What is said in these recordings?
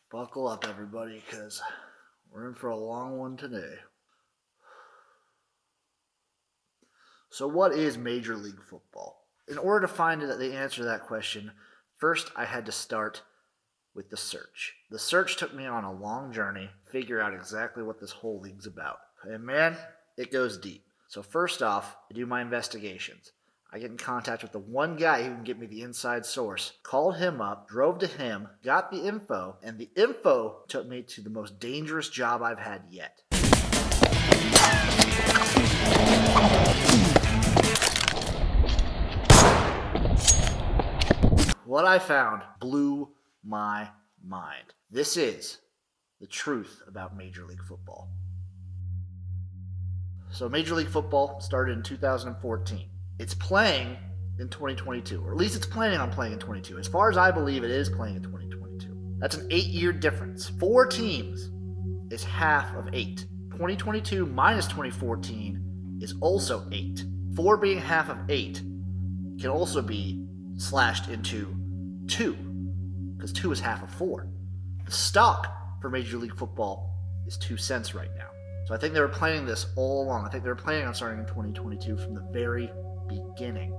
Buckle up, everybody, because we're in for a long one today. So what is Major League Football? In order to find the answer to that question, first I had to start with the search. The search took me on a long journey to figure out exactly what this whole league's about. And man, it goes deep. So first off, I do my investigations. I get in contact with the one guy who can get me the inside source, called him up, drove to him, got the info, and the info took me to the most dangerous job I've had yet. What I found blew my mind. This is the truth about Major League Football. So Major League Football started in 2014. It's playing in 2022, or at least it's planning on playing in 2022. As far as I believe, it is playing in 2022. That's an 8-year difference. 4 teams is half of 8. 2022 minus 2014 is also 8. 4 being half of 8 can also be slashed into 2, because 2 is half of 4. The stock for Major League Football is 2 cents right now. So I think they were planning this all along. I think they were planning on starting in 2022 from the very beginning.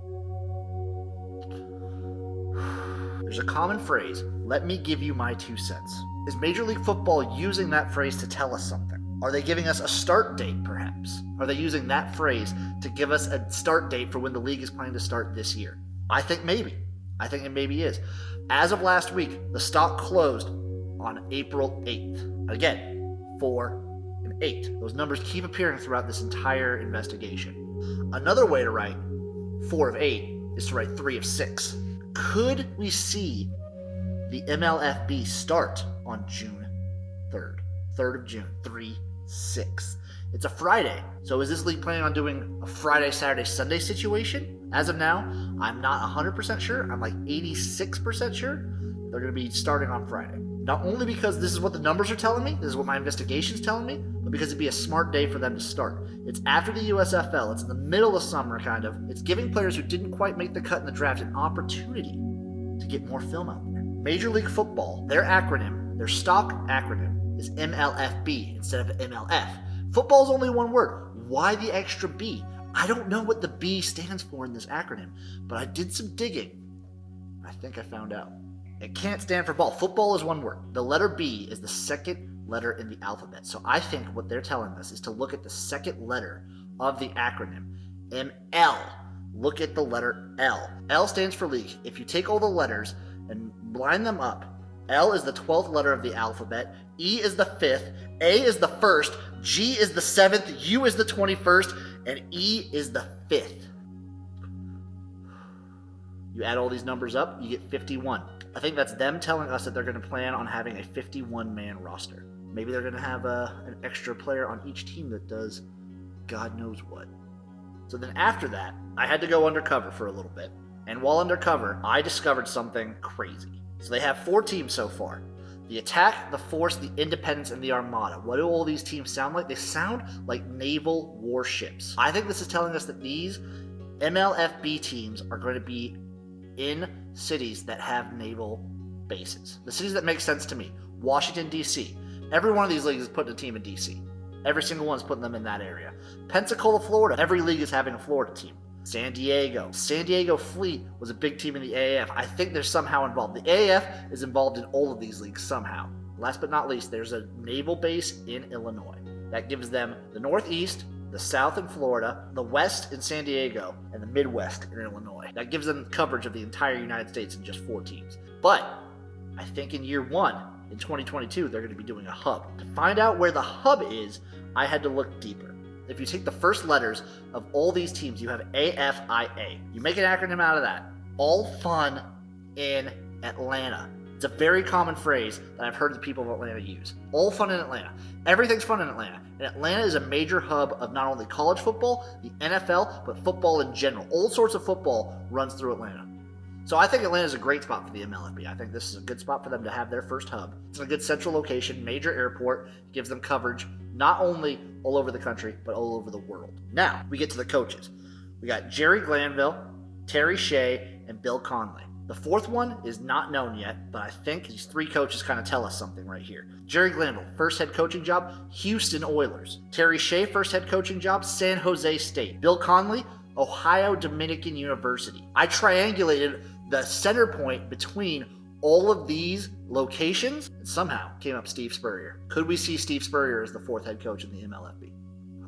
There's a common phrase, let me give you my 2 cents. Is Major League Football using that phrase to tell us something? Are they giving us a start date, perhaps? Are they using that phrase to give us a start date for when the league is planning to start this year? I think maybe. I think it maybe is. As of last week, the stock closed on April 8th. Again, 4 and 8. Those numbers keep appearing throughout this entire investigation. Another way to write 4 of 8 is to write 3 of 6. Could we see the MLFB start on June 3rd? 3rd of June, 3-6. It's a Friday. So is this league planning on doing a Friday, Saturday, Sunday situation? As of now, I'm not 100% sure. I'm like 86% sure they're going to be starting on Friday. Not only because this is what the numbers are telling me, this is what my investigation's telling me, but because it'd be a smart day for them to start. It's after the USFL. It's in the middle of summer, kind of. It's giving players who didn't quite make the cut in the draft an opportunity to get more film out there. Major League Football, their acronym, their stock acronym, is MLFB instead of MLF. Football is only one word. Why the extra B? I don't know what the B stands for in this acronym, but I did some digging. I think I found out. It can't stand for ball. Football is one word. The letter B is the second letter in the alphabet. So I think what they're telling us is to look at the second letter of the acronym, ML. Look at the letter L. L stands for league. If you take all the letters and line them up, L is the 12th letter of the alphabet, E is the 5th, A is the 1st, G is the 7th, U is the 21st, and E is the 5th. You add all these numbers up, you get 51. I think that's them telling us that they're going to plan on having a 51-man roster. Maybe they're going to have an extra player on each team that does God knows what. So then after that, I had to go undercover for a little bit. And while undercover, I discovered something crazy. So they have 4 teams so far. The Attack, the Force, the Independence, and the Armada. What do all these teams sound like? They sound like naval warships. I think this is telling us that these MLFB teams are going to be in cities that have naval bases. The cities that make sense to me. Washington, D.C. Every one of these leagues is putting a team in D.C. Every single one is putting them in that area. Pensacola, Florida. Every league is having a Florida team. San Diego Fleet was a big team in the AAF. I think they're somehow involved. The AAF is involved in all of these leagues somehow. Last but not least, there's a naval base in Illinois. That gives them the Northeast, the South in Florida, the West in San Diego, and the Midwest in Illinois. That gives them coverage of the entire United States in just 4 teams. But I think in year 1, in 2022, they're going to be doing a hub. To find out where the hub is, I had to look deeper. If you take the first letters of all these teams, you have AFIA. You make an acronym out of that. All fun in Atlanta. It's a very common phrase that I've heard the people of Atlanta use. All fun in Atlanta. Everything's fun in Atlanta. And Atlanta is a major hub of not only college football, the NFL, but football in general. All sorts of football runs through Atlanta. So I think Atlanta is a great spot for the MLFB. I think this is a good spot for them to have their first hub. It's in a good central location, major airport. It gives them coverage not only all over the country, but all over the world. Now, we get to the coaches. We got Jerry Glanville, Terry Shea, and Bill Conley. The fourth one is not known yet, but I think these three coaches kind of tell us something right here. Jerry Glanville, first head coaching job, Houston Oilers. Terry Shea, first head coaching job, San Jose State. Bill Conley, Ohio Dominican University. I triangulated the center point between all of these locations and somehow came up Steve Spurrier. Could we see Steve Spurrier as the fourth head coach in the MLFB?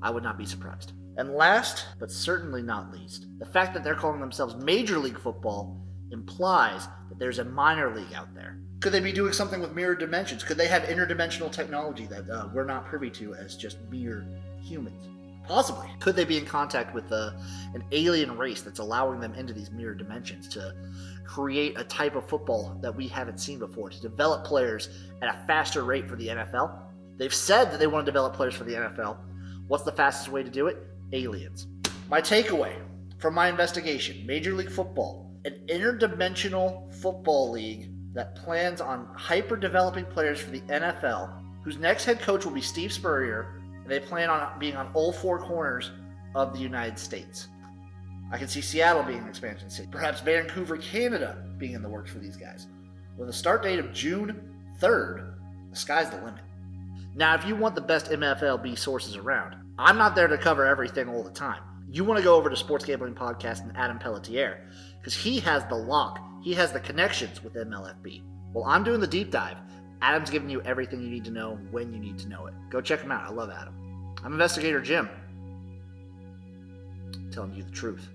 I would not be surprised. And last, but certainly not least, the fact that they're calling themselves Major League Football implies that there's a minor league out there. Could they be doing something with mirror dimensions? Could they have interdimensional technology that we're not privy to as just mere humans? Possibly. Could they be in contact with an alien race that's allowing them into these mirror dimensions to create a type of football that we haven't seen before, to develop players at a faster rate for the NFL? They've said that they want to develop players for the NFL. What's the fastest way to do it? Aliens. My takeaway from my investigation: Major League Football, an interdimensional football league that plans on hyper-developing players for the NFL, whose next head coach will be Steve Spurrier, and they plan on being on all four corners of the United States. I can see Seattle being an expansion city, perhaps Vancouver, Canada being in the works for these guys. With a start date of June 3rd, the sky's the limit. Now, if you want the best MLFB sources around, I'm not there to cover everything all the time. You want to go over to Sports Gambling Podcast and Adam Pelletier, because he has the lock. He has the connections with MLFB. While I'm doing the deep dive, Adam's giving you everything you need to know when you need to know it. Go check him out. I love Adam. I'm Investigator Jim, telling you the truth.